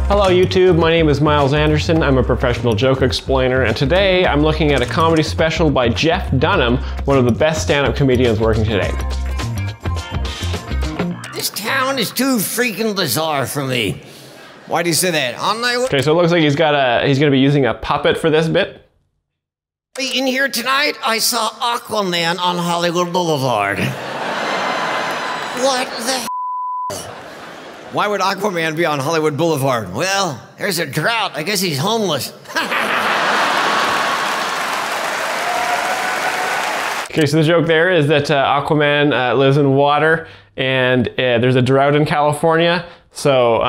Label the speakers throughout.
Speaker 1: Hello YouTube, my name is Myles Anderson. I'm a professional joke explainer, and today I'm looking at a comedy special by Jeff Dunham, one of the best stand-up comedians working today.
Speaker 2: This town is too freaking bizarre for me. Why do you say that?
Speaker 1: Okay, so it looks like he's gonna be using a puppet for this bit.
Speaker 2: In here tonight, I saw Aquaman on Hollywood Boulevard. What the hell? Why would Aquaman be on Hollywood Boulevard? Well, there's a drought. I guess he's homeless.
Speaker 1: Okay, so the joke there is that Aquaman lives in water, and there's a drought in California, so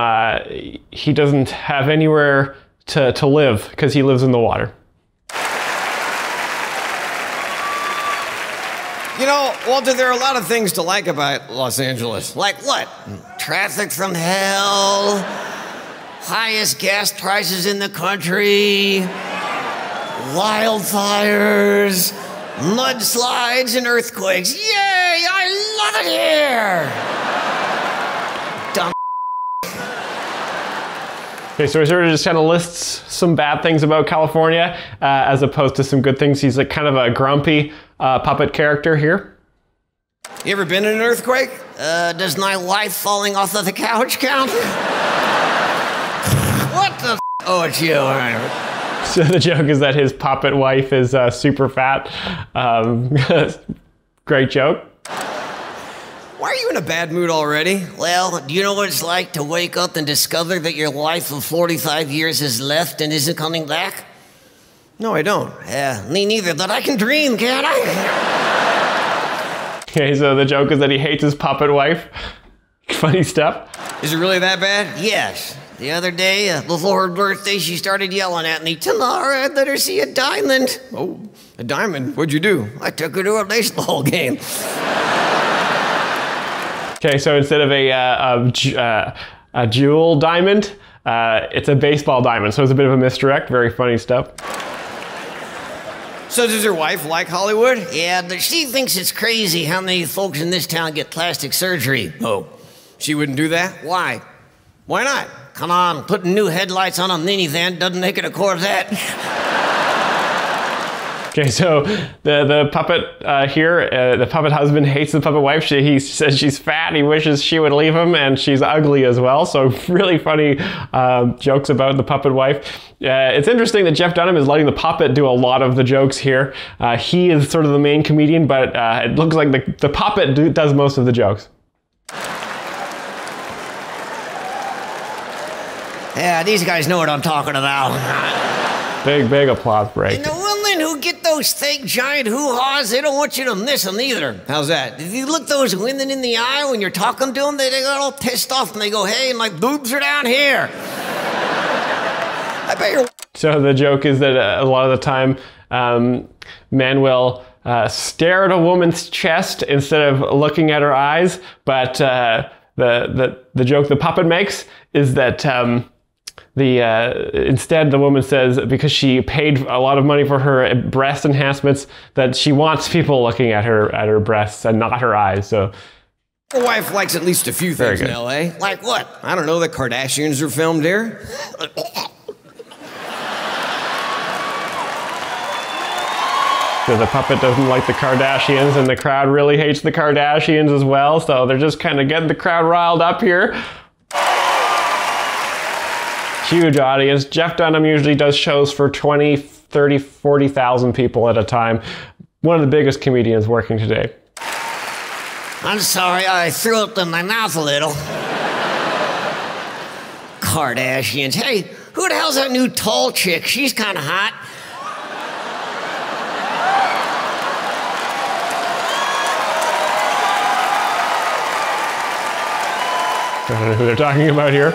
Speaker 1: he doesn't have anywhere to live because he lives in the water.
Speaker 2: You know, Walter, there are a lot of things to like about Los Angeles. Like what? Traffic from hell, highest gas prices in the country, wildfires, mudslides, and earthquakes. Yay! I love it here! Dumb.
Speaker 1: Okay, so he sort of just kind of lists some bad things about California as opposed to some good things. He's like kind of a grumpy puppet character here.
Speaker 2: You ever been in an earthquake? Does my wife falling off of the couch count? What the f? Oh, it's you. All right.
Speaker 1: So the joke is that his puppet wife is super fat. Great joke.
Speaker 2: Why are you in a bad mood already? Well, do you know what it's like to wake up and discover that your wife of 45 years has left and isn't coming back? No, I don't. Yeah, me neither, but I can dream, can't I?
Speaker 1: Okay, so the joke is that he hates his puppet wife. Funny stuff.
Speaker 2: Is it really that bad? Yes. The other day, before her birthday, she started yelling at me, "Tomorrow I'd let her see a diamond." Oh, a diamond? What'd you do? I took her to a baseball game.
Speaker 1: Okay, so instead of a jewel diamond, it's a baseball diamond. So it's a bit of a misdirect. Very funny stuff.
Speaker 2: So does your wife like Hollywood? Yeah, but she thinks it's crazy how many folks in this town get plastic surgery. Oh, she wouldn't do that? Why? Why not? Come on, putting new headlights on a minivan doesn't make it a Corvette.
Speaker 1: Okay, so the puppet here, the puppet husband hates the puppet wife. He says she's fat, he wishes she would leave him, and she's ugly as well. So really funny jokes about the puppet wife. It's interesting that Jeff Dunham is letting the puppet do a lot of the jokes here. He is sort of the main comedian, but it looks like the puppet does most of the jokes.
Speaker 2: Yeah, these guys know what I'm talking about.
Speaker 1: Big applause break.
Speaker 2: And the women who get those fake giant hoo-haws, they don't want you to miss them either. How's that? If you look those women in the eye when you're talking to them, they get all pissed off and they go, "Hey, my boobs are down here." I bet you're... So
Speaker 1: the joke is that a lot of the time, men will stare at a woman's chest instead of looking at her eyes. But the joke the puppet makes is that instead the woman says, because she paid a lot of money for her breast enhancements, that she wants people looking at her breasts and not her eyes. So
Speaker 2: your wife likes at least a few things in LA. Like what? I don't know, the Kardashians are filmed here.
Speaker 1: So the puppet doesn't like the Kardashians, and the crowd really hates the Kardashians as well. So they're just kind of getting the crowd riled up here. Huge audience. Jeff Dunham usually does shows for 20, 30, 40,000 people at a time. One of the biggest comedians working today.
Speaker 2: I'm sorry, I threw up in my mouth a little. Kardashians. Hey, who the hell's that new tall chick? She's kind of hot.
Speaker 1: I don't know who they're talking about here.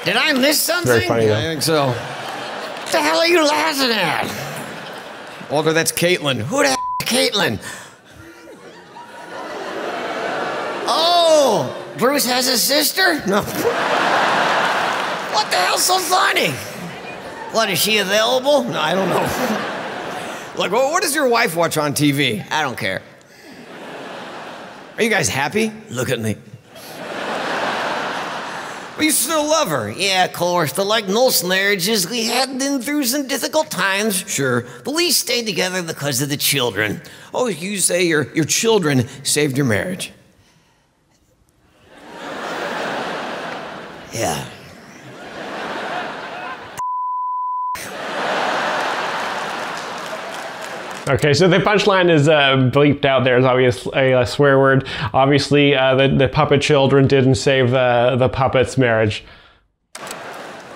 Speaker 2: Did I miss something?
Speaker 1: Very funny, though.
Speaker 2: I think so. What the hell are you laughing at? Walter, that's Caitlin. Who the hell is Caitlin? Oh, Bruce has a sister? No. What the hell's so funny? What, is she available? No, I don't know. Like, what does your wife watch on TV? I don't care. Are you guys happy? Look at me. But you still love her. Yeah, of course. But like most marriages, we had been through some difficult times, sure. But we stayed together because of the children. Oh, you say your children saved your marriage. Yeah.
Speaker 1: Okay, so the punchline is bleeped out. There's obviously a swear word. Obviously, the puppet children didn't save the puppet's marriage.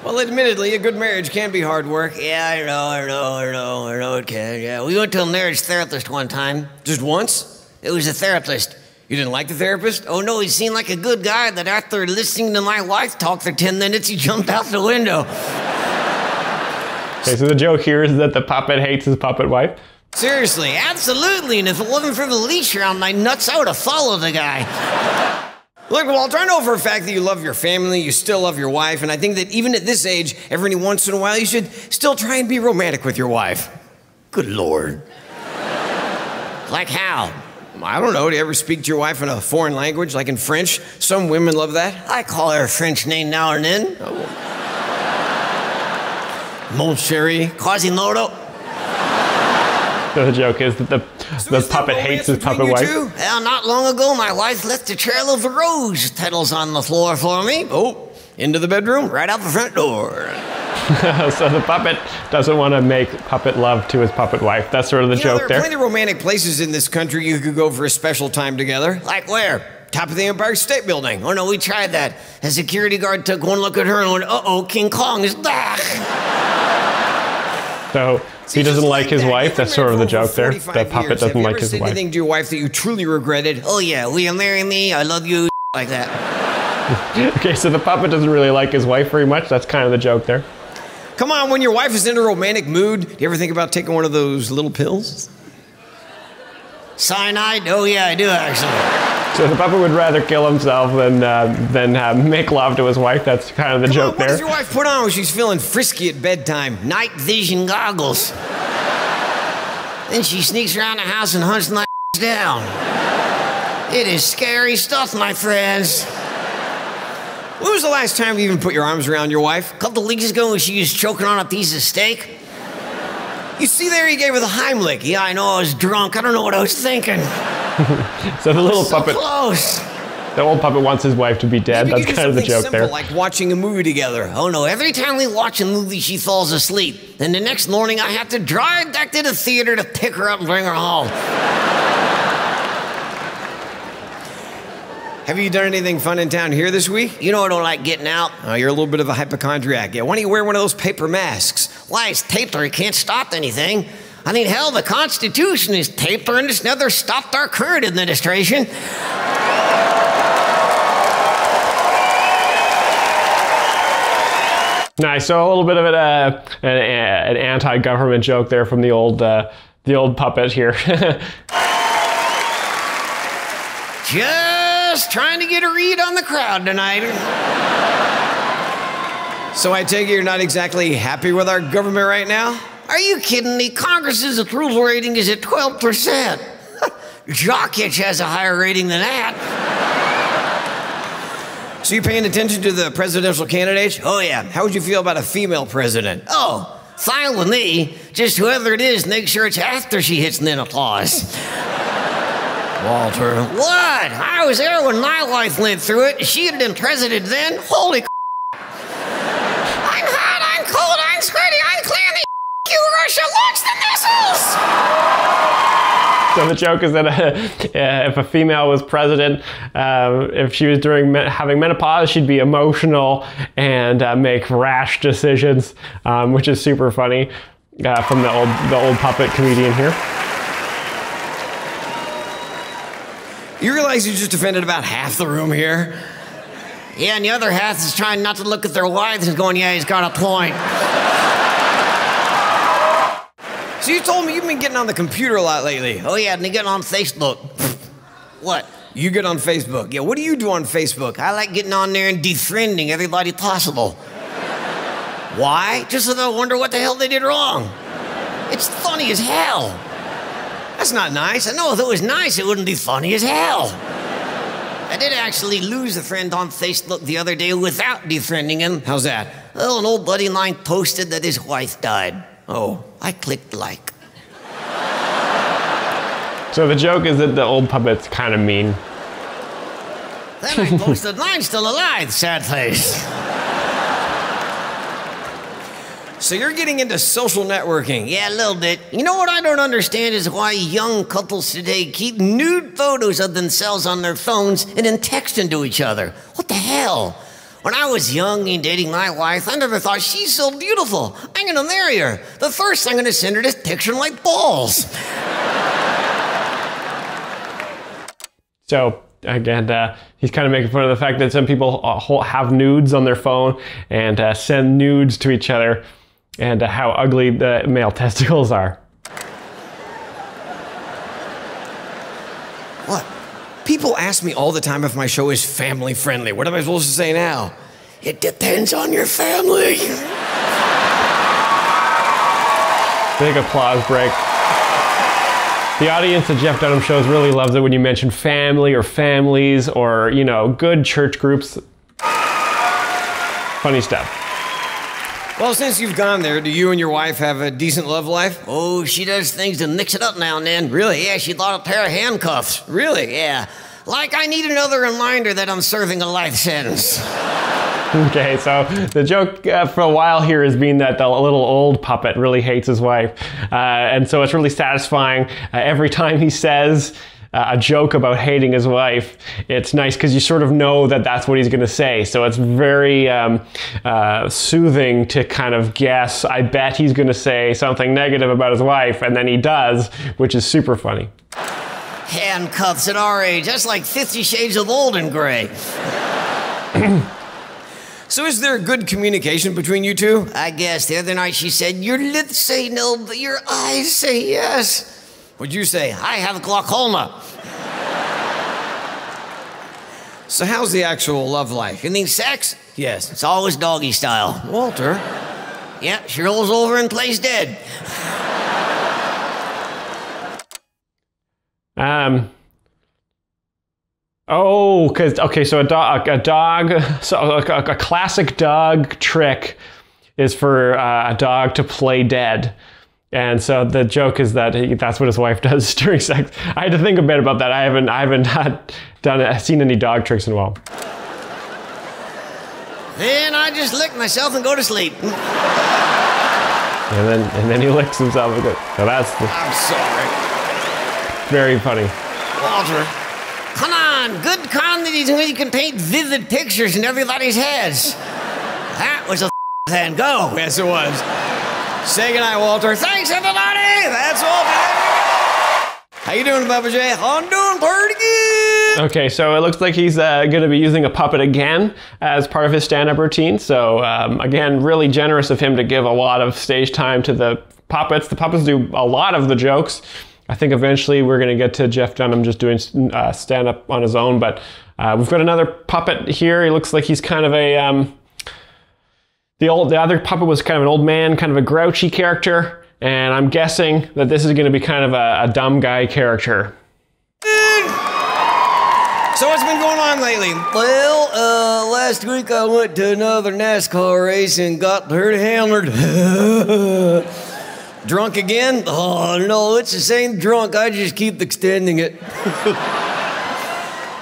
Speaker 2: Well, admittedly, a good marriage can be hard work. Yeah, I know it can. Yeah, we went to a marriage therapist one time. Just once? It was a therapist. You didn't like the therapist? Oh no, he seemed like a good guy that after listening to my wife talk for 10 minutes, he jumped out the window.
Speaker 1: Okay, so the joke here is that the puppet hates his puppet wife.
Speaker 2: Seriously, absolutely, and if it wasn't for the leash around my nuts, I would have followed the guy. Look, Walt, I know for a fact that you love your family, you still love your wife, and I think that even at this age, every once in a while, you should still try and be romantic with your wife. Good Lord. Like how? I don't know, do you ever speak to your wife in a foreign language, like in French? Some women love that. I call her a French name now and then. Oh. Mon chéri, Quasimodo.
Speaker 1: So the joke is that the puppet hates his puppet wife.
Speaker 2: Well, not long ago, my wife left a trail of rose petals on the floor for me. Oh, into the bedroom, right out the front door.
Speaker 1: So the puppet doesn't want to make puppet love to his puppet wife. That's sort of the joke there.
Speaker 2: There are plenty of romantic places in this country you could go for a special time together. Like where? Top of the Empire State Building. Oh no, we tried that. A security guard took one look at her and went, uh-oh, King Kong is back.
Speaker 1: So he doesn't like his wife. That's sort of the joke there. The puppet doesn't like his wife.
Speaker 2: Have you ever said anything to your wife that you truly regretted? Oh yeah, will you marry me? I love you, like that.
Speaker 1: Okay, so the puppet doesn't really like his wife very much. That's kind of the joke there.
Speaker 2: Come on, when your wife is in a romantic mood, do you ever think about taking one of those little pills? Cyanide? Oh yeah, I do actually.
Speaker 1: So the puppet would rather kill himself than make love to his wife. That's kind of the joke there.
Speaker 2: What does your wife put on when she's feeling frisky at bedtime? Night vision goggles. Then she sneaks around the house and hunts my down. It is scary stuff, my friends. When was the last time you even put your arms around your wife? A couple of weeks ago when she was choking on a piece of steak. You see there, he gave her the Heimlich. Yeah, I know, I was drunk. I don't know what I was thinking.
Speaker 1: So the little puppet,
Speaker 2: close.
Speaker 1: The old puppet wants his wife to be dead.
Speaker 2: Maybe
Speaker 1: That's kind of the joke
Speaker 2: simple,
Speaker 1: there.
Speaker 2: Like watching a movie together. Oh no, every time we watch a movie, she falls asleep. Then the next morning, I have to drive back to the theater to pick her up and bring her home. Have you done anything fun in town here this week? You know I don't like getting out. Oh, you're a little bit of a hypochondriac. Yeah, why don't you wear one of those paper masks? Why, it's paper, it can't stop anything. I mean, hell, the Constitution is paper and it's never stopped our current administration.
Speaker 1: Nice. So a little bit of an anti-government joke there from the old puppet here.
Speaker 2: Just trying to get a read on the crowd tonight. So I take it you're not exactly happy with our government right now? Are you kidding me? Congress's approval rating is at 12%. Jokic has a higher rating than that. So you paying attention to the presidential candidates? Oh yeah. How would you feel about a female president? Oh, fine with me. Just whoever it is, make sure it's after she hits menopause. Walter. What? I was there when my wife went through it. She had been president then. Holy I'm hot, I'm cold, I'm sweaty, I'm clammy. You, Russia, launch the missiles!
Speaker 1: So the joke is that if a female was president, if she was having menopause, she'd be emotional and make rash decisions, which is super funny from the old puppet comedian here.
Speaker 2: You realize you just offended about half the room here? Yeah, and the other half is trying not to look at their wives and going, yeah, he's got a point. So you told me you've been getting on the computer a lot lately. Oh yeah, and you get on Facebook. What? You get on Facebook. Yeah, what do you do on Facebook? I like getting on there and defriending everybody possible. Why? Just so they'll wonder what the hell they did wrong. It's funny as hell. That's not nice. I know if it was nice, it wouldn't be funny as hell. I did actually lose a friend on Facebook the other day without befriending him. How's that? Well, an old buddy of mine posted that his wife died. Oh, I clicked like.
Speaker 1: So the joke is that the old puppet's kind of mean.
Speaker 2: Then I posted, mine's still alive, sad face. So you're getting into social networking? Yeah, a little bit. You know what I don't understand is why young couples today keep nude photos of themselves on their phones and then text them to each other. What the hell? When I was young and dating my wife, I never thought she's so beautiful. I'm gonna marry her. The first I'm gonna send her this picture of my balls.
Speaker 1: So again, he's kind of making fun of the fact that some people have nudes on their phone and send nudes to each other, and how ugly the male testicles are.
Speaker 3: What? People ask me all the time if my show is family friendly. What am I supposed to say now? It depends on your family.
Speaker 1: Big applause break. The audience at Jeff Dunham shows really loves it when you mention family or families or, you know, good church groups. Funny stuff.
Speaker 3: Well, since you've gone there, do you and your wife have a decent love life?
Speaker 2: Oh, she does things to mix it up now and then. Really? Yeah, she bought a pair of handcuffs. Really? Yeah. Like I need another reminder that I'm serving a life sentence.
Speaker 1: Okay, so the joke for a while here has been that the little old puppet really hates his wife. And so it's really satisfying. Every time he says a joke about hating his wife, it's nice because you sort of know that that's what he's going to say. So it's very soothing to kind of guess, I bet he's going to say something negative about his wife, and then he does, which is super funny.
Speaker 2: Handcuffs at our age, that's like 50 Shades of Old and Gray.
Speaker 3: So is there good communication between you two?
Speaker 2: I guess the other night she said, your lips say no, but your eyes say yes.
Speaker 3: What'd you say?
Speaker 2: I have glaucoma.
Speaker 3: So how's the actual love life?
Speaker 2: You mean sex?
Speaker 3: Yes.
Speaker 2: It's always doggy style.
Speaker 3: Walter?
Speaker 2: Yeah, she rolls over and plays dead.
Speaker 1: Oh, so a classic dog trick is for a dog to play dead. And so the joke is that that's what his wife does during sex. I had to think a bit about that. I haven't seen any dog tricks in a while.
Speaker 2: Then I just lick myself and go to sleep.
Speaker 1: And then he licks himself and goes. So that's
Speaker 3: I'm sorry.
Speaker 1: very funny.
Speaker 2: Walter, come on, good comedy is when you can paint vivid pictures in everybody's heads. That was a Van Gogh.
Speaker 3: Yes, it was. Say goodnight, Walter.
Speaker 2: Thanks, everybody.
Speaker 3: That's Walter. How you doing, Papa J?
Speaker 2: I'm doing pretty good.
Speaker 1: Okay, so it looks like he's going to be using a puppet again as part of his stand-up routine. So again, really generous of him to give a lot of stage time to the puppets. The puppets do a lot of the jokes. I think eventually we're going to get to Jeff Dunham just doing stand-up on his own. But we've got another puppet here. He looks like he's kind of a... The other puppet was kind of an old man, kind of a grouchy character. And I'm guessing that this is going to be kind of a dumb guy character.
Speaker 3: So what's been going on lately?
Speaker 2: Well, last week I went to another NASCAR race and got hurt hammered.
Speaker 3: Drunk again?
Speaker 2: Oh, no, it's the same drunk. I just keep extending it.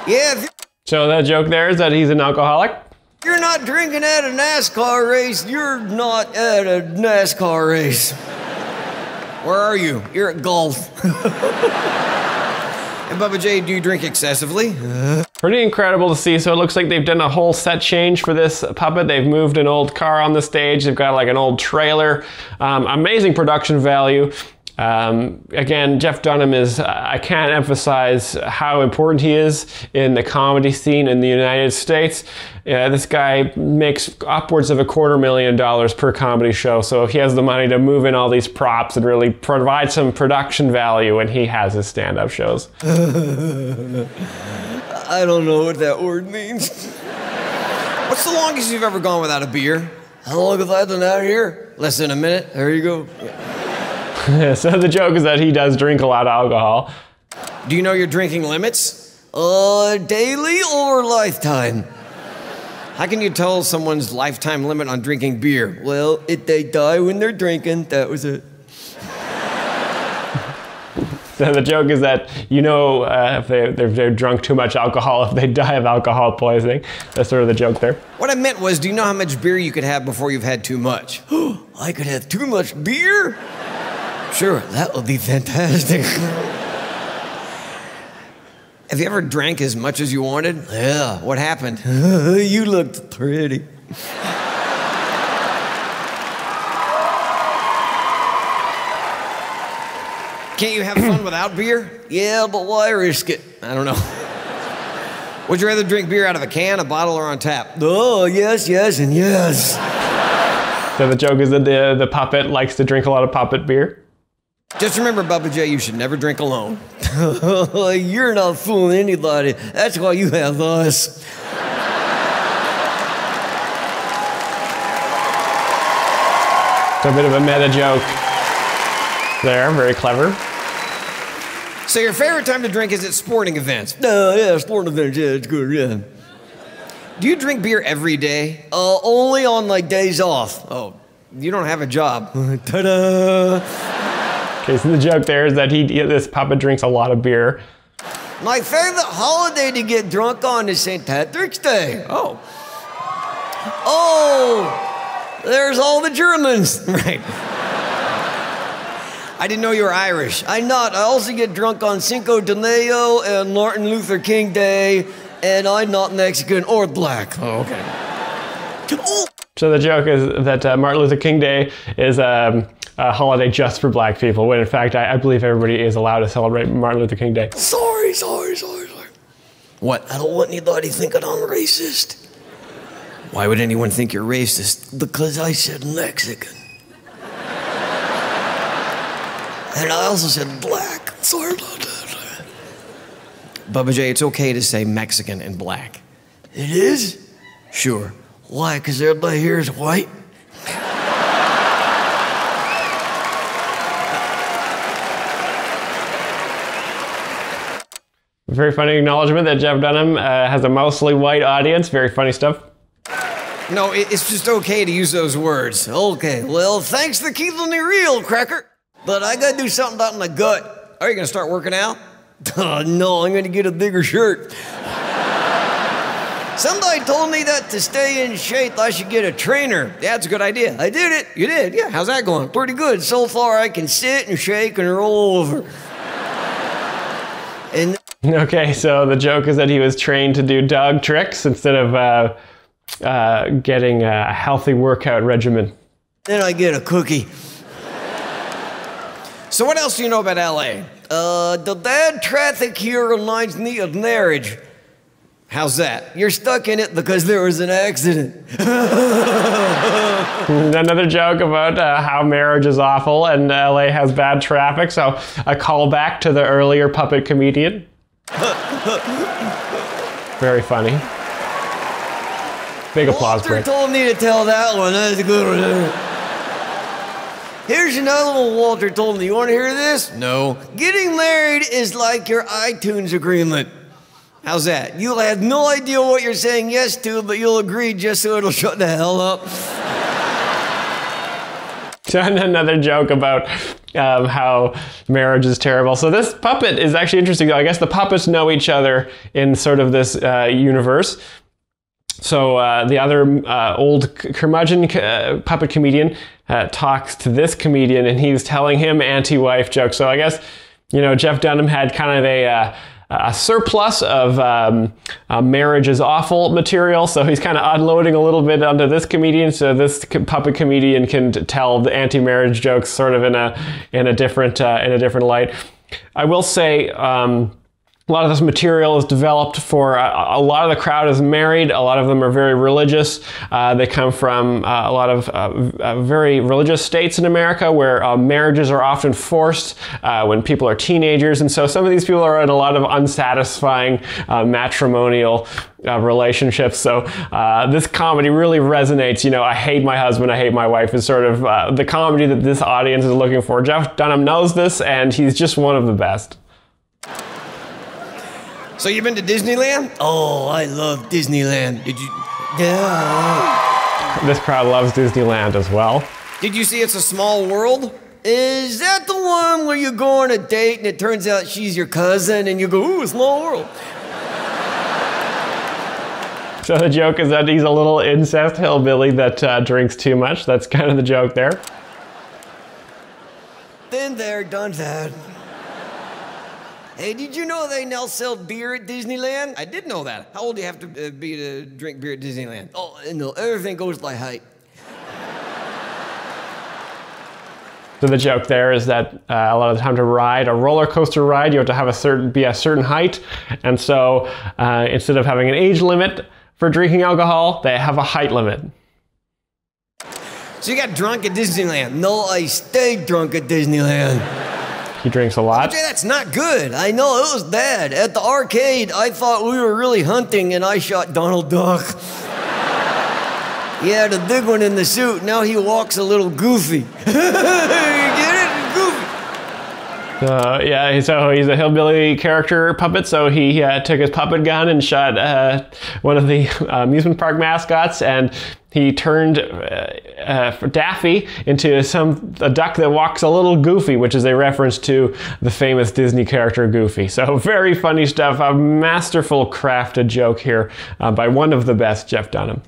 Speaker 2: Yeah.
Speaker 1: So that joke there is that he's an alcoholic?
Speaker 2: If you're not drinking at a NASCAR race, you're not at a NASCAR race.
Speaker 3: Where are you?
Speaker 2: You're at golf.
Speaker 3: And Bubba J, do you drink excessively?
Speaker 1: Pretty incredible to see. So it looks like they've done a whole set change for this puppet. They've moved an old car on the stage. They've got like an old trailer. Amazing production value. Again, Jeff Dunham is, I can't emphasize how important he is in the comedy scene in the United States. This guy makes upwards of $250,000 per comedy show, so he has the money to move in all these props and really provide some production value when he has his stand-up shows.
Speaker 3: I don't know what that word means. What's the longest you've ever gone without a beer?
Speaker 2: How long have I been out here?
Speaker 3: Less than a minute. There you go.
Speaker 1: So the joke is that he does drink a lot of alcohol.
Speaker 3: Do you know your drinking limits? Daily or lifetime? How can you tell someone's lifetime limit on drinking beer? Well, if they die when they're drinking, that was it.
Speaker 1: So the joke is that, if they're drunk too much alcohol, if they die of alcohol poisoning. That's sort of the joke there.
Speaker 3: What I meant was, do you know how much beer you could have before you've had too much? I could have too much beer? Sure, that would be fantastic. Have you ever drank as much as you wanted? Yeah, what happened? You looked pretty. Can't you have fun without beer? Yeah, but why risk it? I don't know. Would you rather drink beer out of a can, a bottle, or on tap? Oh, yes, yes, and yes.
Speaker 1: So the joke is that the puppet likes to drink a lot of puppet beer.
Speaker 3: Just remember, Bubba J, you should never drink alone. You're not fooling anybody. That's why you have us.
Speaker 1: It's a bit of a meta joke there, very clever.
Speaker 3: So your favorite time to drink is at sporting events? Yeah, sporting events, yeah, it's good, yeah. Do you drink beer every day? Only on like days off. Oh, you don't have a job. Ta-da!
Speaker 1: Okay, so the joke there is that this puppet drinks a lot of beer.
Speaker 3: My favorite holiday to get drunk on is St. Patrick's Day. Oh. Oh, there's all the Germans. Right. I didn't know you were Irish. I'm not. I also get drunk on Cinco de Mayo and Martin Luther King Day, and I'm not Mexican or black. Oh, okay.
Speaker 1: So the joke is that Martin Luther King Day is a holiday just for black people, when in fact I believe everybody is allowed to celebrate Martin Luther King Day.
Speaker 3: Sorry. What? I don't want anybody thinking I'm racist. Why would anyone think you're racist? Because I said Mexican. And I also said black. Sorry about that. Bubba J, it's okay to say Mexican and black. It is? Sure. Why? Because everybody here is white?
Speaker 1: Very funny acknowledgement that Jeff Dunham has a mostly white audience. Very funny stuff.
Speaker 3: No, it's just okay to use those words. Okay, well, thanks for keeping me real, Cracker. But I gotta do something about my gut. Are you gonna start working out? No, I'm gonna get a bigger shirt. Somebody told me that to stay in shape, I should get a trainer. That's a good idea. I did it. You did? Yeah, how's that going? Pretty good. So far, I can sit and shake and roll over. And
Speaker 1: okay, so the joke is that he was trained to do dog tricks instead of getting a healthy workout regimen.
Speaker 3: Then I get a cookie. So what else do you know about LA? The bad traffic here reminds me of marriage. How's that? You're stuck in it because there was an accident.
Speaker 1: Another joke about how marriage is awful and LA has bad traffic. So a callback to the earlier puppet comedian. Very funny. Big applause
Speaker 3: Walter
Speaker 1: break.
Speaker 3: told me to tell that one. That's a good one. Here's another one Walter told me. You want to hear this? No. Getting married is like your iTunes agreement. How's that? You'll have no idea what you're saying yes to, but you'll agree just so it'll shut the hell up.
Speaker 1: Another joke about how marriage is terrible. So this puppet is actually interesting. I guess the puppets know each other in sort of this universe. So the other old curmudgeon puppet comedian talks to this comedian, and he's telling him anti-wife jokes. So I guess, Jeff Dunham had kind of a surplus of marriage is awful material, so he's kind of unloading a little bit onto this comedian, so this puppet comedian can tell the anti-marriage jokes sort of in a different light. I will say a lot of this material is developed for a lot of the crowd is married. A lot of them are very religious. They come from a lot of very religious states in America where marriages are often forced when people are teenagers. And so some of these people are in a lot of unsatisfying matrimonial relationships. So this comedy really resonates. I hate my husband, I hate my wife is sort of the comedy that this audience is looking for. Jeff Dunham knows this, and he's just one of the best.
Speaker 3: So you've been to Disneyland? Oh, I love Disneyland. Did you? Yeah.
Speaker 1: This crowd loves Disneyland as well.
Speaker 3: Did you see It's a Small World? Is that the one where you go on a date and it turns out she's your cousin and you go, ooh, small world?
Speaker 1: So the joke is that he's a little incest hillbilly that drinks too much. That's kind of the joke there.
Speaker 3: Been there, done that. Hey, did you know they now sell beer at Disneyland? I did know that. How old do you have to be to drink beer at Disneyland? Oh, no, everything goes by height.
Speaker 1: So the joke there is that a lot of the time to ride a roller coaster ride, you have to have be a certain height. And so instead of having an age limit for drinking alcohol, they have a height limit.
Speaker 3: So you got drunk at Disneyland? No, I stayed drunk at Disneyland.
Speaker 1: He drinks a lot.
Speaker 3: Jay, that's not good. I know, it was bad. At the arcade, I thought we were really hunting and I shot Donald Duck. He had a big one in the suit. Now he walks a little goofy. You get it? Goofy.
Speaker 1: Yeah, so he's a hillbilly character puppet, so he took his puppet gun and shot one of the amusement park mascots, and he turned Daffy into a duck that walks a little goofy, which is a reference to the famous Disney character Goofy. So very funny stuff, a masterful crafted joke here by one of the best, Jeff Dunham.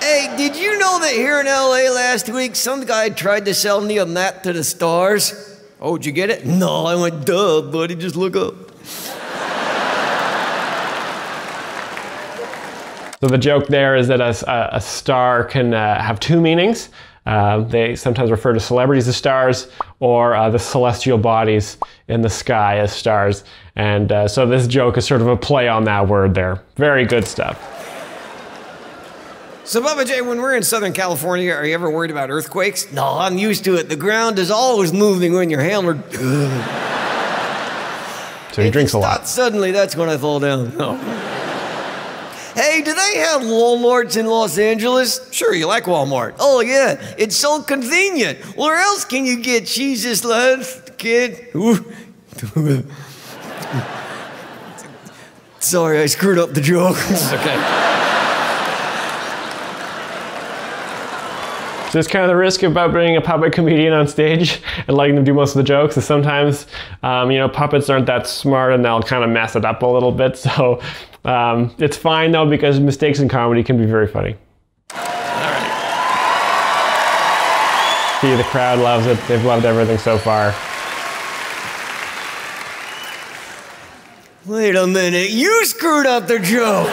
Speaker 3: Hey, did you know that here in LA last week, some guy tried to sell me a map to the stars? Oh, did you get it? No, I went, duh, buddy, just look up.
Speaker 1: So the joke there is that a star can have two meanings. They sometimes refer to celebrities as stars, or the celestial bodies in the sky as stars. And so this joke is sort of a play on that word there. Very good stuff.
Speaker 3: So, Bubba J, when we're in Southern California, are you ever worried about earthquakes? No, I'm used to it. The ground is always moving when you're hammered.
Speaker 1: So he drinks a lot.
Speaker 3: Suddenly, that's when I fall down. No. Hey, do they have Walmarts in Los Angeles? Sure, you like Walmart. Oh, yeah, it's so convenient. Where else can you get cheese this life, kid? Sorry, I screwed up the joke. Okay.
Speaker 1: So it's kind of the risk about bringing a puppet comedian on stage and letting them do most of the jokes is sometimes, puppets aren't that smart and they'll kind of mess it up a little bit. So it's fine though, because mistakes in comedy can be very funny.
Speaker 3: All right.
Speaker 1: See, the crowd loves it. They've loved everything so far.
Speaker 3: Wait a minute, you screwed up the joke.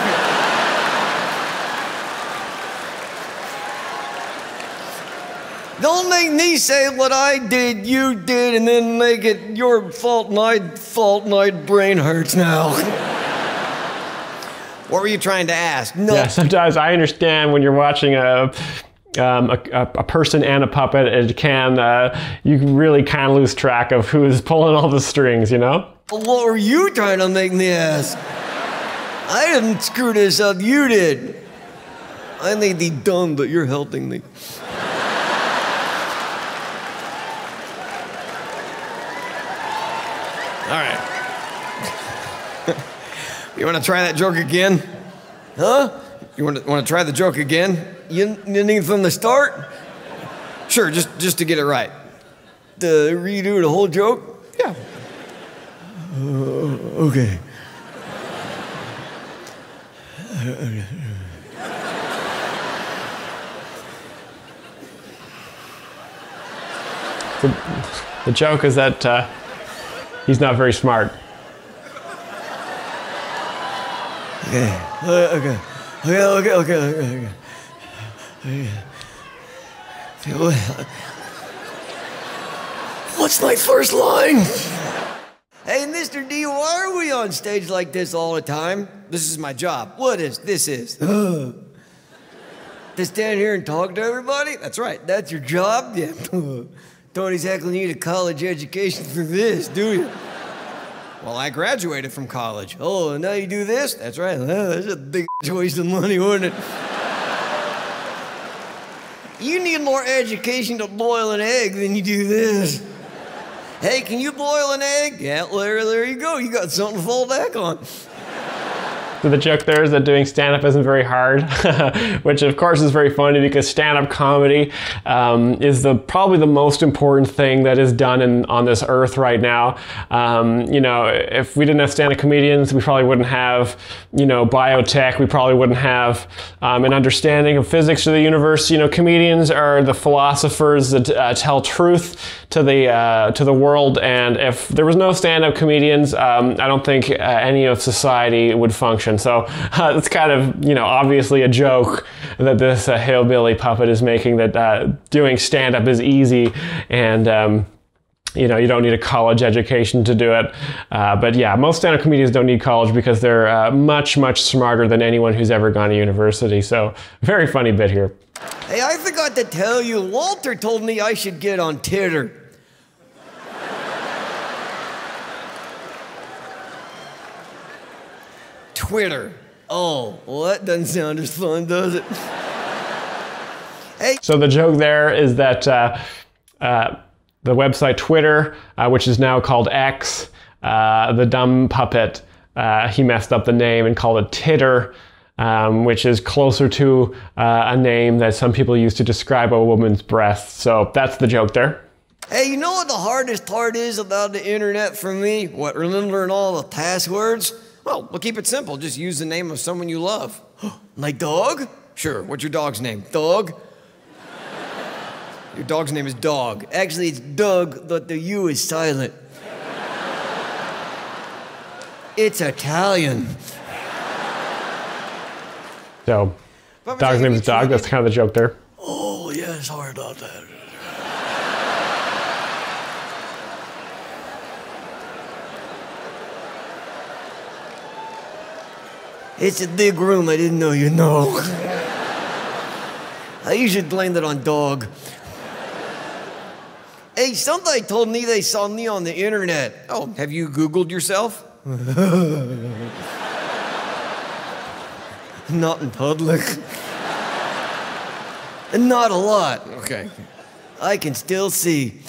Speaker 3: Don't make me say what I did, you did, and then make it your fault, my brain hurts now. What were you trying to ask? No.
Speaker 1: Yeah, sometimes I understand when you're watching a person and a puppet, it can, you can really kind of lose track of who's pulling all the strings, you know?
Speaker 3: What were you trying to make me ask? I didn't screw this up, you did. I may be dumb, but you're helping me. All right. You want to try that joke again? Huh? You want to try the joke again? You need from the start? Sure, just to get it right. To redo the whole joke? Yeah. Okay.
Speaker 1: The joke is that he's not very smart.
Speaker 3: Okay. What's my first line? Hey, Mr. D, why are we on stage like this all the time? This is my job. What is this? To stand here and talk to everybody? That's right. That's your job? Yeah. Don't exactly need a college education for this, do you? Well, I graduated from college. Oh, and now you do this? That's right. Well, that's a big waste of money, wasn't it? You need more education to boil an egg than you do this. Hey, can you boil an egg? Yeah, there you go. You got something to fall back on.
Speaker 1: So the joke there is that doing stand-up isn't very hard, which of course is very funny because stand-up comedy is probably the most important thing that is done on this earth right now. You know, if we didn't have stand-up comedians, we probably wouldn't have, you know, biotech. We probably wouldn't have an understanding of physics of the universe. You know, comedians are the philosophers that tell truth to the world. And if there was no stand-up comedians, I don't think any of society would function. So it's kind of, you know, obviously a joke that this hillbilly puppet is making, that doing stand-up is easy and you know, you don't need a college education to do it. But yeah, most stand-up comedians don't need college because they're much, much smarter than anyone who's ever gone to university. So very funny bit here.
Speaker 3: Hey, I forgot to tell you, Walter told me I should get on Titter. Twitter. Oh, well, that doesn't sound as fun, does it? Hey.
Speaker 1: So the joke there is that the website Twitter, which is now called X, the dumb puppet, he messed up the name and called it Titter, which is closer to a name that some people use to describe a woman's breasts. So that's the joke there.
Speaker 3: Hey, you know what the hardest part is about the internet for me? What, remembering all the passwords? Well, we'll keep it simple. Just use the name of someone you love. My dog? Sure. What's your dog's name? Dog? Your dog's name is Dog. Actually, it's Doug, but the U is silent. It's Italian.
Speaker 1: So, dog's name is Dog. That's kind of the joke there.
Speaker 3: Oh, yeah, sorry about that. It's a big room, I didn't know you know. I usually blame it on Dog. Hey, somebody told me they saw me on the internet. Oh, have you Googled yourself? Not in public. Not a lot. Okay. I can still see.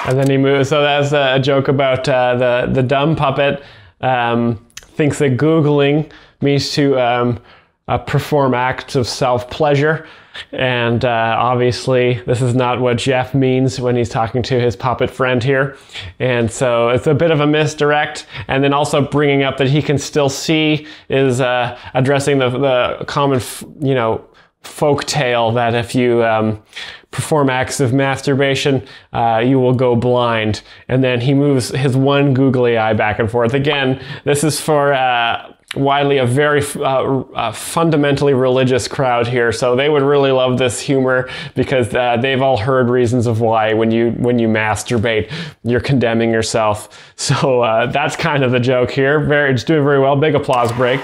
Speaker 1: And then he moves. So that's a joke about the dumb puppet thinks that Googling means to perform acts of self-pleasure. And obviously, this is not what Jeff means when he's talking to his puppet friend here. And so it's a bit of a misdirect. And then also bringing up that he can still see is addressing the common, you know, folk tale that if you perform acts of masturbation, you will go blind. And then he moves his one googly eye back and forth. Again, this is for widely a very fundamentally religious crowd here, so they would really love this humor because they've all heard reasons of why when you masturbate, you're condemning yourself. So that's kind of the joke here. It's doing very well. Big applause break.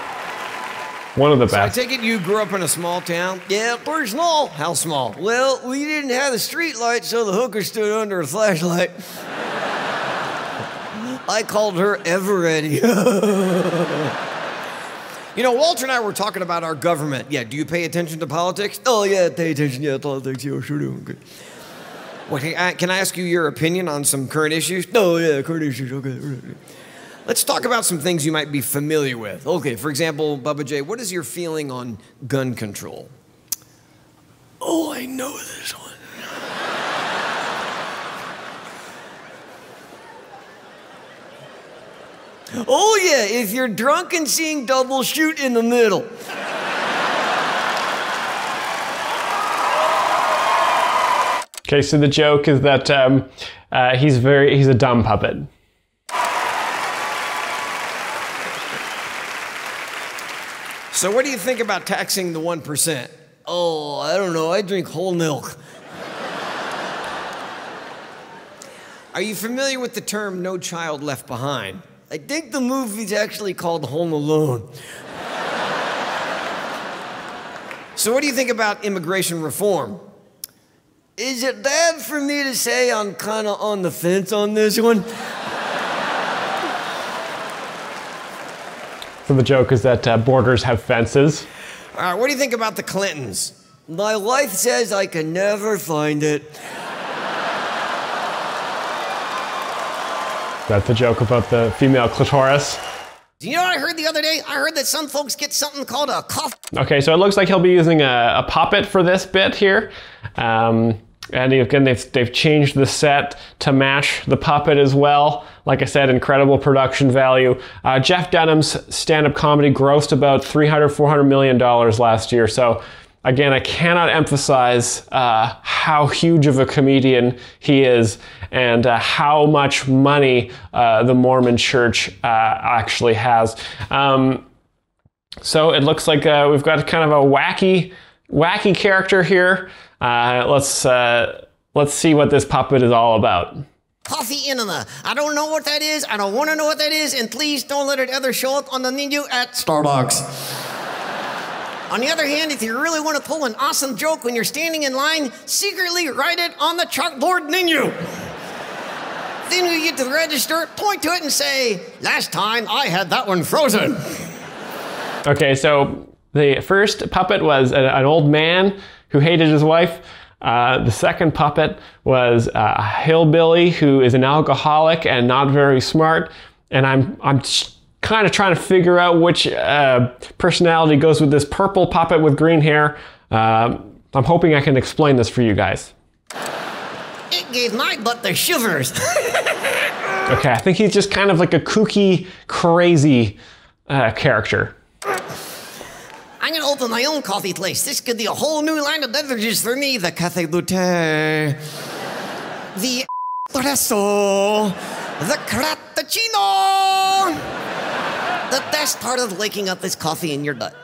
Speaker 1: One of the best.
Speaker 3: I take it you grew up in a small town? Yeah, pretty small. How small? Well, we didn't have a street light, so the hooker stood under a flashlight. I called her Eveready. You know, Walter and I were talking about our government. Yeah, do you pay attention to politics? Oh, yeah, pay attention to politics. Yeah, sure do. Okay. Well, can I ask you your opinion on some current issues? Oh, yeah, current issues. Okay. Let's talk about some things you might be familiar with. Okay, for example, Bubba J, what is your feeling on gun control? Oh, I know this one. Oh, yeah, if you're drunk and seeing double, shoot in the middle.
Speaker 1: Okay, so the joke is that he's a dumb puppet.
Speaker 3: So what do you think about taxing the 1%? Oh, I don't know, I drink whole milk. Are you familiar with the term "no child left behind"? I think the movie's actually called Home Alone. So what do you think about immigration reform? Is it bad for me to say I'm kind of on the fence on this one? So
Speaker 1: the joke is that borders have fences.
Speaker 3: All right, what do you think about the Clintons? My wife says I can never find it.
Speaker 1: That's the joke about the female clitoris.
Speaker 2: You know what I heard the other day? I heard that some folks get something called a cough.
Speaker 1: Okay, so it looks like he'll be using a puppet for this bit here. And again, they've changed the set to match the puppet as well. Like I said, incredible production value. Jeff Dunham's stand-up comedy grossed about $300–400 million last year. So again, I cannot emphasize how huge of a comedian he is and how much money the Mormon Church actually has. So it looks like we've got kind of a wacky character here. Let's see what this puppet is all about.
Speaker 2: Coffee enema. I don't know what that is. I don't want to know what that is. And please don't let it ever show up on the menu at Starbucks. On the other hand, if you really want to pull an awesome joke when you're standing in line, secretly write it on the chalkboard menu. Then when you get to the register, point to it and say, last time I had that one frozen.
Speaker 1: Okay, so the first puppet was an old man who hated his wife. The second puppet was a hillbilly who is an alcoholic and not very smart. And I'm kind of trying to figure out which personality goes with this purple puppet with green hair. I'm hoping I can explain this for you guys.
Speaker 2: It gave my butt the shivers.
Speaker 1: Okay, I think he's just kind of like a kooky, crazy character.
Speaker 2: I'm gonna open my own coffee place. This could be a whole new line of beverages for me. The Café Latte, the espresso, the cappuccino. The best part of waking up is coffee in your butt.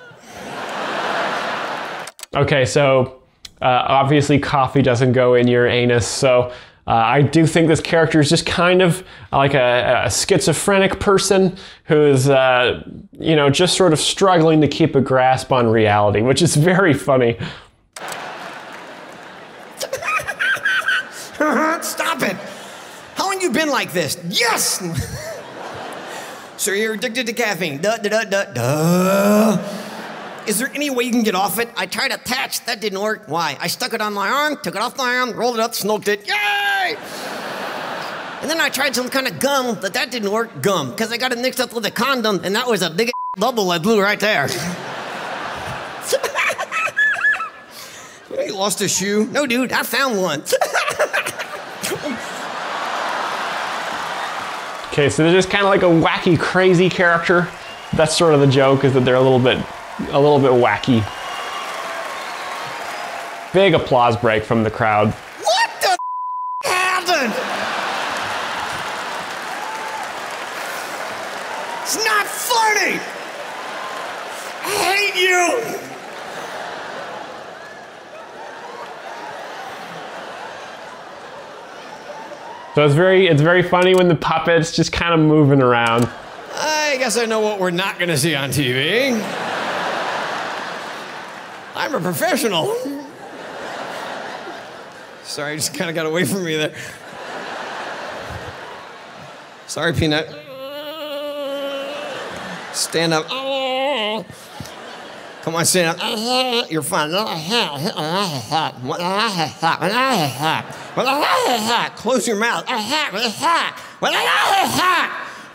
Speaker 2: Okay,
Speaker 1: so obviously coffee doesn't go in your anus, so I do think this character is just kind of like a schizophrenic person who's, you know, just sort of struggling to keep a grasp on reality, which is very funny.
Speaker 3: Stop it! How long you been like this? Yes! So you're addicted to caffeine. Duh, duh, duh, duh, duh. Is there any way you can get off it?
Speaker 2: I tried a patch, that didn't work. Why? I stuck it on my arm, took it off my arm, rolled it up, smoked it. Yay! And then I tried some kind of gum, but that didn't work. Gum, because I got it mixed up with a condom, and that was a big bubble I blew right there.
Speaker 3: You lost a shoe?
Speaker 2: No, dude, I found one.
Speaker 1: Okay, so they're just kind of like a wacky, crazy character. That's sort of the joke, is that they're a little bit wacky. Big applause break from the crowd.
Speaker 3: What the happened? It's not funny! I hate you!
Speaker 1: So it's very funny when the puppet's just kind of moving around.
Speaker 3: I guess I know what we're not gonna see on TV. I'm a professional. Sorry, I just kind of got away from me there. Sorry, Peanut. Stand up. Come on, stand up. You're fine. Close your mouth.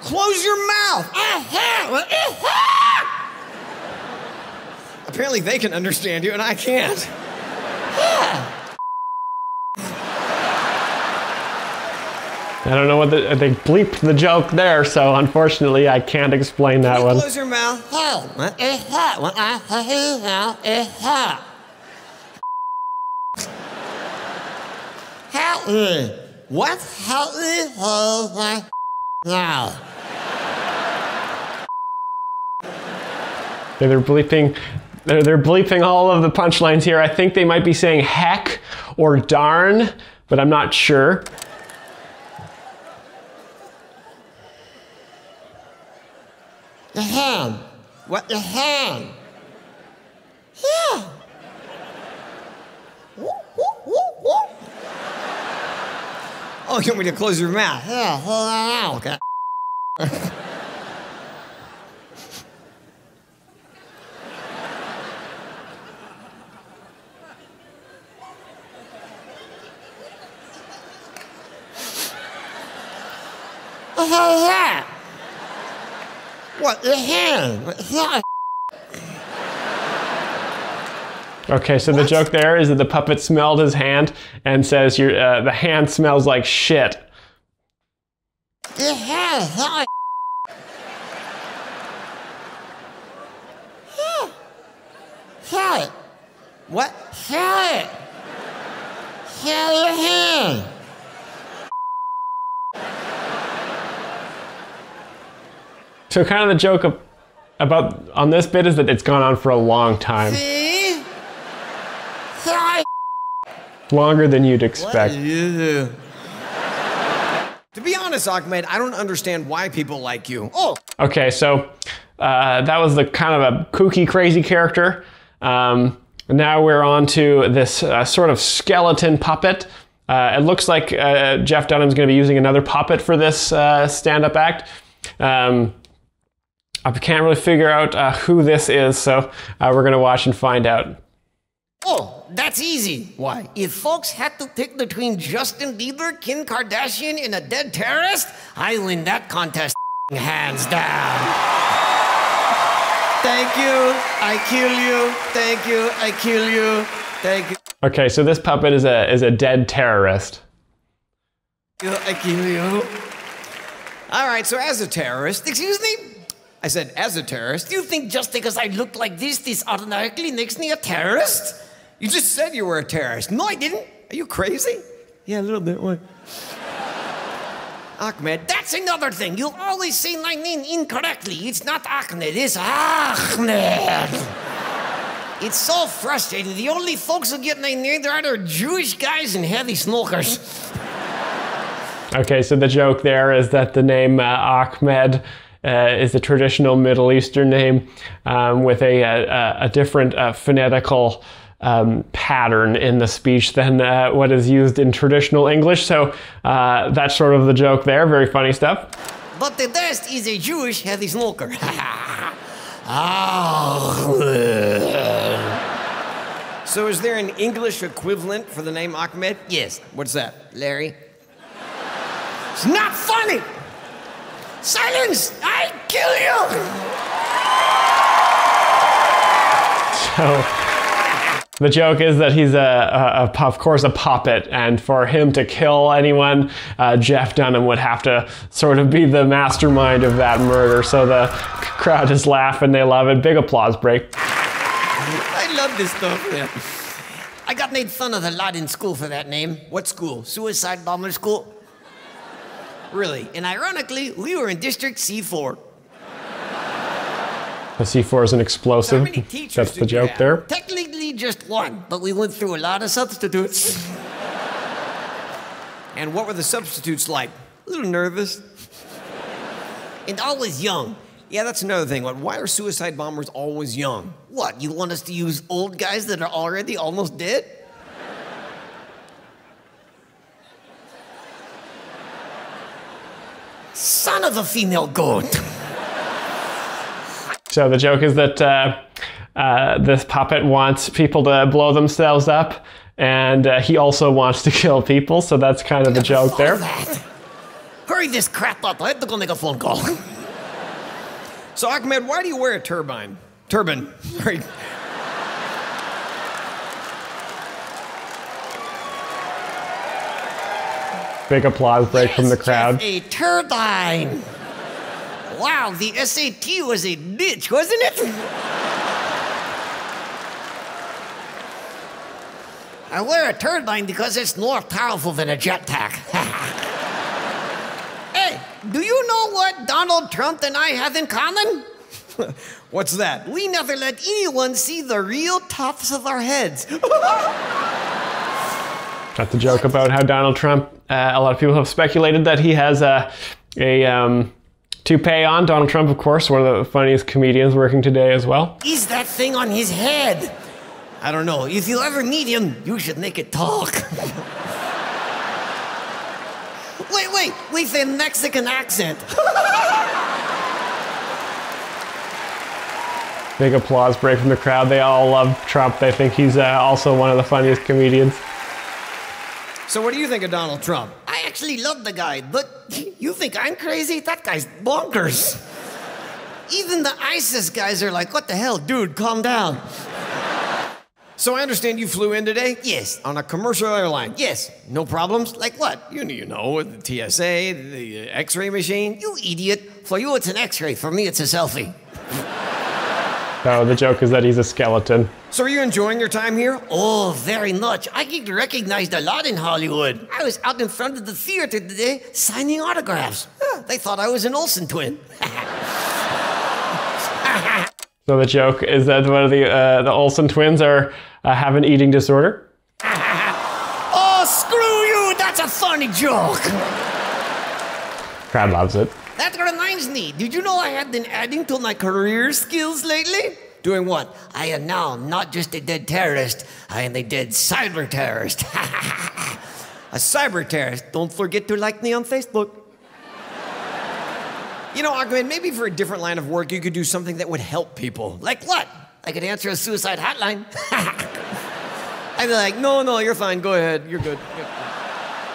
Speaker 3: Close your mouth. Apparently they can understand you and I can't.
Speaker 1: I don't know what they bleeped the joke there, so unfortunately I can't explain that one.
Speaker 3: Close your mouth. What? Now.
Speaker 1: They're bleeping all of the punchlines here. I think they might be saying heck or darn, but I'm not sure.
Speaker 3: The ham. What the ham? Yeah. Oh, you want me to close your mouth? Yeah. Okay.
Speaker 2: What the hell is that? What the hell? It's not
Speaker 1: Okay, so the joke there is that the puppet smelled his hand and says the hand smells like shit.
Speaker 2: the hell. It's not Sell it.
Speaker 3: What?
Speaker 2: Sell it. Sell your hand.
Speaker 1: So kind of the joke about on this bit is that it's gone on for a long time.
Speaker 2: See? Sell it.
Speaker 1: Longer than you'd expect.
Speaker 3: To be honest, Ahmed, I don't understand why people like you.
Speaker 2: Oh,
Speaker 1: Okay, so that was the kind of a kooky, crazy character. Now we're on to this sort of skeleton puppet. It looks like Jeff Dunham's going to be using another puppet for this stand-up act. I can't really figure out who this is, so we're going to watch and find out.
Speaker 2: oh, that's easy.
Speaker 3: Why?
Speaker 2: If folks had to pick between Justin Bieber, Kim Kardashian, and a dead terrorist, I win that contest hands down.
Speaker 3: Thank you. I kill you. Thank you. I kill you. Thank you.
Speaker 1: Okay, so this puppet is a dead terrorist.
Speaker 3: I kill you. All right, so as a terrorist, excuse me? I said, as a terrorist,
Speaker 2: You think just because I look like this automatically makes me a terrorist?
Speaker 3: you just said you were a terrorist.
Speaker 2: No, I didn't.
Speaker 3: Are you crazy? Yeah, a little bit. What? Ahmed,
Speaker 2: That's another thing. You always say my name incorrectly. It's not Ahmed, it's Ahmed. It's so frustrating. The only folks who get my name are either Jewish guys and heavy smokers.
Speaker 1: Okay, so the joke there is that the name Ahmed is a traditional Middle Eastern name with a different phonetical pattern in the speech than what is used in traditional English. So that's sort of the joke there. Very funny stuff.
Speaker 2: But the best is a Jewish heavy smoker.
Speaker 3: so is there an English equivalent for the name Ahmed?
Speaker 2: Yes,
Speaker 3: What's that?
Speaker 2: Larry. It's not funny. Silence! I kill you!
Speaker 1: So the joke is that he's of course a puppet, and for him to kill anyone, Jeff Dunham would have to sort of be the mastermind of that murder. So the crowd just laugh and they love it. Big applause break.
Speaker 3: I love this stuff. Yeah.
Speaker 2: I got made fun of a lot in school for that name.
Speaker 3: What school?
Speaker 2: Suicide bomber school.
Speaker 3: Really?
Speaker 2: And ironically, we were in District C4.
Speaker 1: The C4 is an explosive.
Speaker 3: How many teachers
Speaker 1: That's the
Speaker 3: did you
Speaker 1: joke
Speaker 3: have?
Speaker 1: there.
Speaker 2: Technically just one, but we went through a lot of substitutes.
Speaker 3: And what were the substitutes like? A little nervous.
Speaker 2: And always young.
Speaker 3: Yeah, that's another thing. Why are suicide bombers always young?
Speaker 2: What, you want us to use old guys that are already almost dead? Son of a female goat.
Speaker 1: So the joke is that this puppet wants people to blow themselves up, and he also wants to kill people. So that's kind of the joke there.
Speaker 2: Hurry this crap up. I have to go make a phone call.
Speaker 3: So, Ahmed, why do you wear a turban? Turban. Sorry.
Speaker 1: Big applause break from the crowd.
Speaker 2: A turbine. Wow, the SAT was a bitch, wasn't it? I wear a turbine because it's more powerful than a jetpack. Hey, do you know what Donald Trump and I have in common?
Speaker 3: What's that?
Speaker 2: We never let anyone see the real tops of our heads.
Speaker 1: Got the joke about how Donald Trump, a lot of people have speculated that he has a toupee on. Donald Trump, of course, one of the funniest comedians working today as well.
Speaker 2: Is that thing on his head?
Speaker 3: I don't know.
Speaker 2: If you ever meet him, you should make it talk. Wait, with a Mexican accent.
Speaker 1: Big applause break from the crowd. They all love Trump. They think he's also one of the funniest comedians.
Speaker 3: So what do you think of Donald Trump?
Speaker 2: I actually love the guy, but you think I'm crazy? That guy's bonkers. Even the ISIS guys are like, what the hell, dude, calm down.
Speaker 3: So I understand you flew in today?
Speaker 2: Yes.
Speaker 3: On a commercial airline?
Speaker 2: Yes.
Speaker 3: No problems?
Speaker 2: Like what?
Speaker 3: You know, the TSA, the X-ray machine.
Speaker 2: You idiot. For you, it's an X-ray. For me, it's a selfie.
Speaker 1: So the joke is that he's a skeleton.
Speaker 3: So are you enjoying your time here?
Speaker 2: Oh, very much. I get recognized a lot in Hollywood. I was out in front of the theater today signing autographs. They thought I was an Olsen twin.
Speaker 1: So the joke is that one of the Olsen twins have an eating disorder.
Speaker 2: Oh, screw you! That's a funny joke.
Speaker 1: Crowd loves it.
Speaker 2: That reminds me. Did you know I have been adding to my career skills lately?
Speaker 3: Doing what?
Speaker 2: I am now not just a dead terrorist. I am a dead cyber terrorist.
Speaker 3: A cyber terrorist. Don't forget to like me on Facebook. You know, Ahmed, maybe for a different line of work, you could do something that would help people.
Speaker 2: Like what? I could answer a suicide hotline.
Speaker 3: I'd be like, no, you're fine. Go ahead. You're good.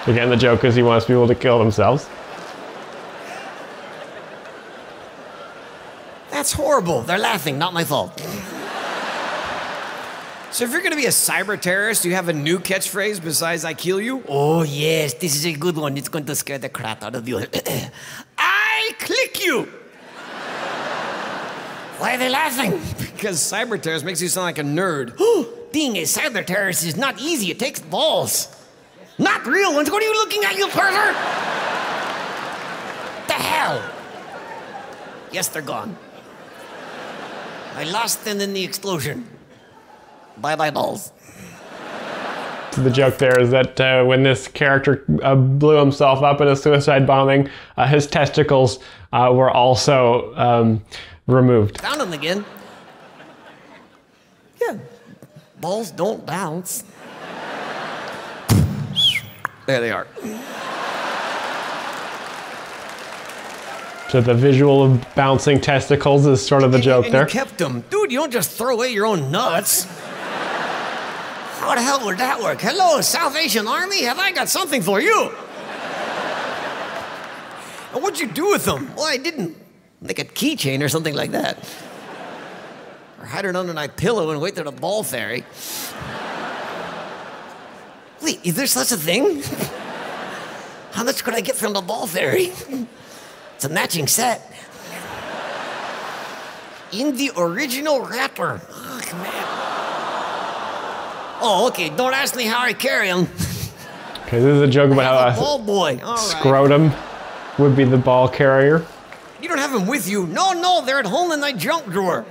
Speaker 1: Again, the joke is he wants people to kill themselves.
Speaker 2: That's horrible. They're laughing, not my fault.
Speaker 3: So if you're going to be a cyber terrorist, do you have a new catchphrase besides I kill you?
Speaker 2: Oh, yes. This is a good one. It's going to scare the crap out of you. I click you. Why are they laughing?
Speaker 3: Because cyber terrorist makes you sound like a nerd.
Speaker 2: Being a cyber terrorist is not easy. It takes balls. Not real ones. What are you looking at, you pervert? The hell? Yes, they're gone. I lost them in the explosion. Bye-bye balls.
Speaker 1: So the joke there is that when this character blew himself up in a suicide bombing, his testicles were also removed.
Speaker 2: Found them again. Yeah. Balls don't bounce.
Speaker 3: There they are.
Speaker 1: So the visual of bouncing testicles is sort of the joke
Speaker 3: and
Speaker 1: there.
Speaker 3: You kept them.
Speaker 2: Dude, you don't just throw away your own nuts. How the hell would that work? Hello, Salvation Army? Have I got something for you?
Speaker 3: And what'd you do with them?
Speaker 2: Well, I didn't make a keychain or something like that. Or hide it under my pillow and wait till the ball fairy. Wait, is there such a thing? How much could I get from the ball fairy? It's a matching set. In the original wrapper. Oh, man. Oh, okay. Don't ask me how I carry them.
Speaker 1: Okay, this is a joke about how
Speaker 2: ball boy. All right.
Speaker 1: scrotum would be the ball carrier.
Speaker 3: You don't have them with you.
Speaker 2: No, they're at home in my junk drawer.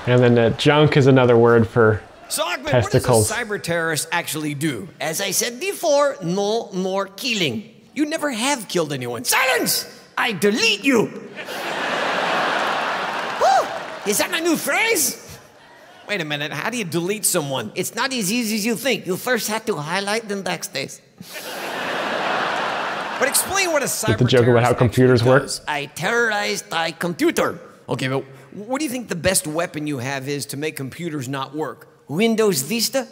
Speaker 1: And then junk is another word for
Speaker 3: So, Ahmed,
Speaker 1: testicles.
Speaker 3: what does a cyber terrorist actually do?
Speaker 2: As I said before, no more killing.
Speaker 3: You never have killed anyone.
Speaker 2: Silence! I delete you. Woo! Is that my new phrase?
Speaker 3: Wait a minute. How do you delete someone?
Speaker 2: It's not as easy as you think. You first have to highlight them backspace.
Speaker 3: But explain what a cyber
Speaker 1: the joke about how
Speaker 3: terrorist
Speaker 1: computers
Speaker 3: actually
Speaker 1: work?
Speaker 3: does.
Speaker 2: I terrorized thy computer.
Speaker 3: Okay, but what do you think the best weapon you have is to make computers not work?
Speaker 2: Windows Vista?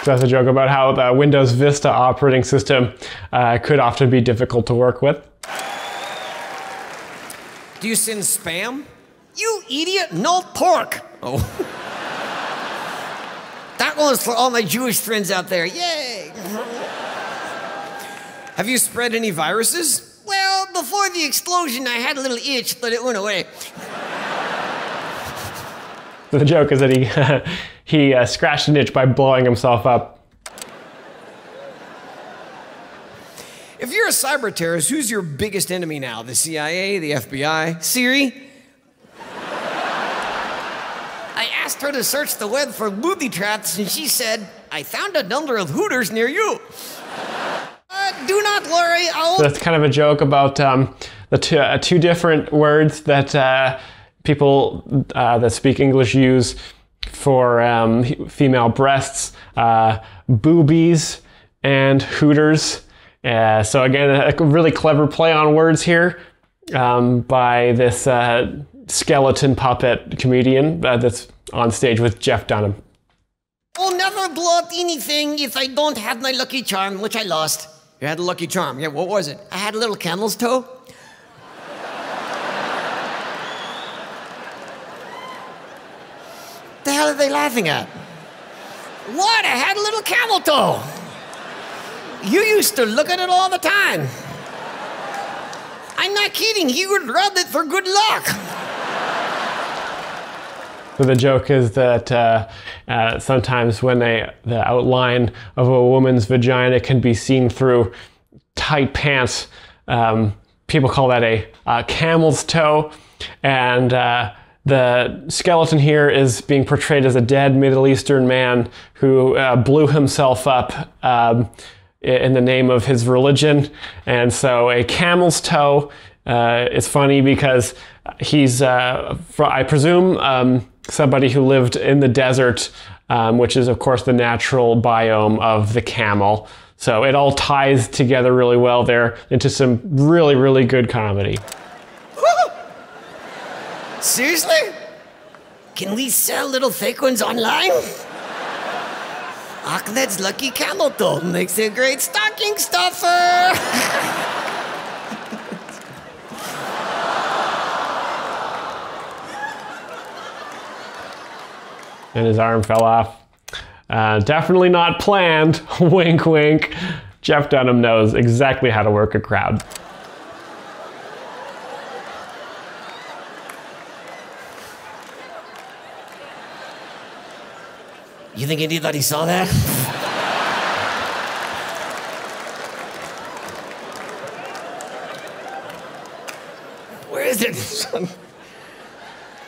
Speaker 1: So that's a joke about how the Windows Vista operating system could often be difficult to work with.
Speaker 3: Do you send spam?
Speaker 2: You idiot, no pork.
Speaker 3: Oh.
Speaker 2: That one's for all my Jewish friends out there. Yay!
Speaker 3: Have you spread any viruses?
Speaker 2: Well, before the explosion, I had a little itch, but it went away.
Speaker 1: The joke is that he scratched an itch by blowing himself up.
Speaker 3: If you're a cyber terrorist, who's your biggest enemy now? The CIA, the FBI?
Speaker 2: Siri? I asked her to search the web for booby traps, and she said, I found a number of Hooters near you. Do not worry, I'll...
Speaker 1: So that's kind of a joke about the two different words that people that speak English use for female breasts, boobies and Hooters. So again, a really clever play on words here by this skeleton puppet comedian that's on stage with Jeff Dunham.
Speaker 2: never blow up anything if I don't have my lucky charm, which I lost.
Speaker 3: You had a lucky charm. Yeah, what was it?
Speaker 2: I had a little camel's toe. The hell are they laughing at? What? I had a little camel toe. You used to look at it all the time. I'm not kidding. He would rub it for good luck.
Speaker 1: So the joke is that sometimes when the outline of a woman's vagina can be seen through tight pants, people call that a camel's toe. And the skeleton here is being portrayed as a dead Middle Eastern man who blew himself up in the name of his religion. And so a camel's toe is funny because he's, I presume, somebody who lived in the desert, which is of course the natural biome of the camel. So it all ties together really well there into some really, really good comedy.
Speaker 2: Seriously? Can we sell little fake ones online? Ahmed's lucky camel toe makes a great stocking stuffer.
Speaker 1: And his arm fell off. Definitely not planned. Wink, wink. Jeff Dunham knows exactly how to work a crowd.
Speaker 2: You think anybody saw that? Where is it? It's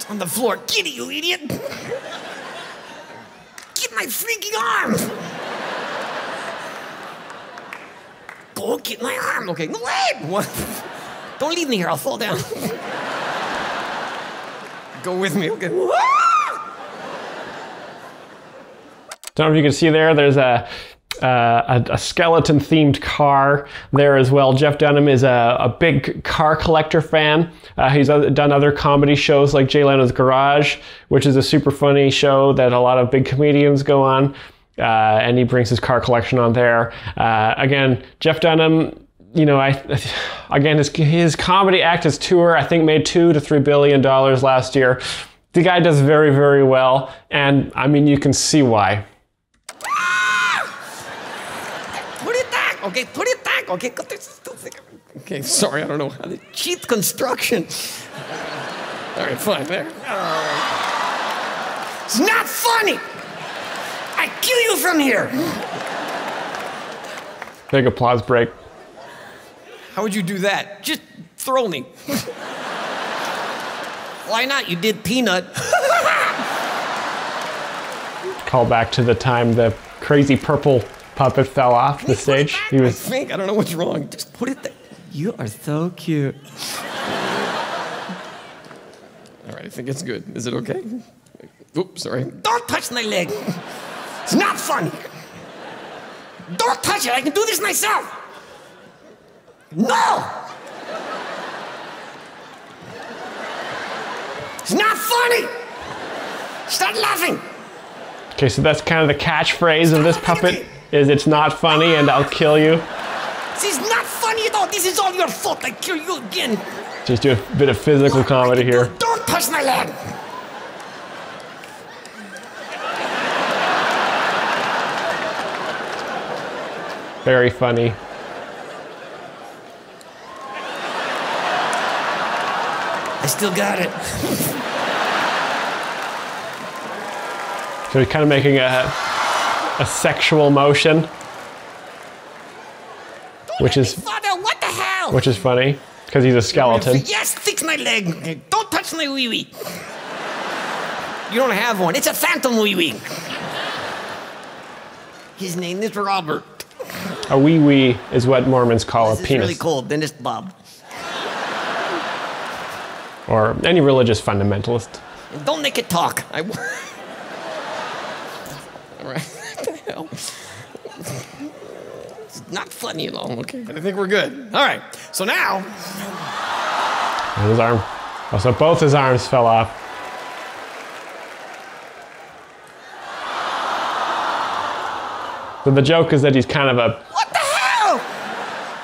Speaker 2: on the floor. Get it, you idiot! Get my freaking arm! Go get my arm.
Speaker 3: Okay, wait! What?
Speaker 2: Don't leave me here. I'll fall down.
Speaker 3: Go with me, okay?
Speaker 1: Don't know if you can see there's a skeleton-themed car there as well. Jeff Dunham is a big car collector fan. He's done other comedy shows like Jay Leno's Garage, which is a super funny show that a lot of big comedians go on. And he brings his car collection on there. Again, Jeff Dunham, you know, again, his comedy act, his tour, I think made $2 to $3 billion last year. The guy does very, very well. And I mean, you can see why.
Speaker 2: Okay, put it back. Okay,
Speaker 3: Okay, sorry, I don't know how to...
Speaker 2: cheap construction.
Speaker 3: All right, fine, there.
Speaker 2: It's not funny. I kill you from here.
Speaker 1: Big applause break.
Speaker 3: How would you do that? Just throw me.
Speaker 2: Why not? You did Peanut.
Speaker 1: Call back to the time the crazy purple puppet fell off the stage.
Speaker 3: I don't know what's wrong. Just put it there.
Speaker 2: You are so cute.
Speaker 3: All right, I think it's good. Is it okay? Oops, sorry.
Speaker 2: Don't touch my leg. It's not funny. Don't touch it. I can do this myself. No. It's not funny. Start laughing.
Speaker 1: Okay, so that's kind of the catchphrase of this puppet, is it's not funny and I'll kill you.
Speaker 2: This is not funny at all. This is all your fault. I kill you again.
Speaker 1: Just do a bit of physical comedy here.
Speaker 2: Don't touch my leg.
Speaker 1: Very funny.
Speaker 2: I still got it.
Speaker 1: So he's kind of making a sexual motion, which is
Speaker 2: what the hell?
Speaker 1: Which is funny because he's a skeleton.
Speaker 2: Yes, fix my leg. Don't touch my wee wee.
Speaker 3: You don't have one.
Speaker 2: It's a phantom wee wee. His name is Robert.
Speaker 1: A wee wee is what Mormons call a
Speaker 2: This is
Speaker 1: penis.
Speaker 2: really cold. Then it's Bob.
Speaker 1: Or any religious fundamentalist.
Speaker 2: Don't make it talk.
Speaker 3: All right. What the hell?
Speaker 2: It's not funny at all.
Speaker 3: Okay, I think we're good. All right. So now.
Speaker 1: And his arm. Oh, so both his arms fell off. So the joke is that he's kind of a
Speaker 2: What the hell?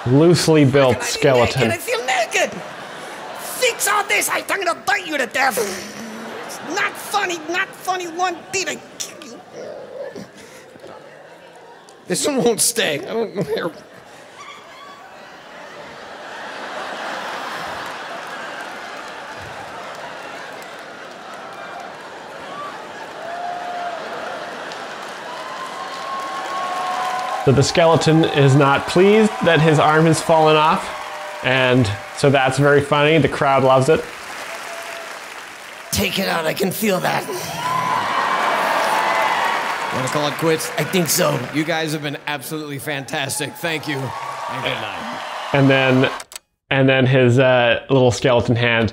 Speaker 1: loosely built
Speaker 2: I
Speaker 1: skeleton.
Speaker 2: feel naked. Fix all this. I'm gonna bite you to death. It's not funny. Not funny one bit. I kill you.
Speaker 3: This one won't stay. I don't know.
Speaker 1: So the skeleton is not pleased that his arm has fallen off, and so that's very funny. The crowd loves it.
Speaker 2: Take it out. I can feel that.
Speaker 3: Want to call it quits?
Speaker 2: I think so.
Speaker 3: You guys have been absolutely fantastic. Thank you. And good night.
Speaker 1: And then his little skeleton hand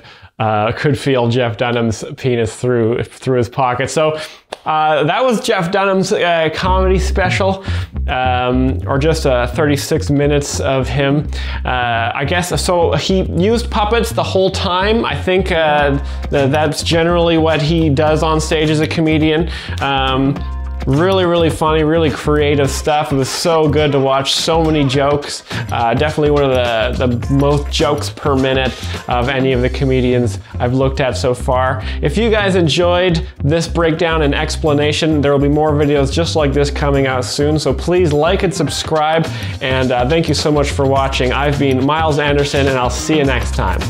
Speaker 1: could feel Jeff Dunham's penis through his pocket. So that was Jeff Dunham's comedy special, or just 36 minutes of him. I guess, so he used puppets the whole time. I think that's generally what he does on stage as a comedian. Really, really funny, really creative stuff. It was so good to watch, so many jokes. Definitely one of the most jokes per minute of any of the comedians I've looked at so far. If you guys enjoyed this breakdown and explanation, there will be more videos just like this coming out soon, so please like and subscribe, and thank you so much for watching. I've been Myles Anderson, and I'll see you next time.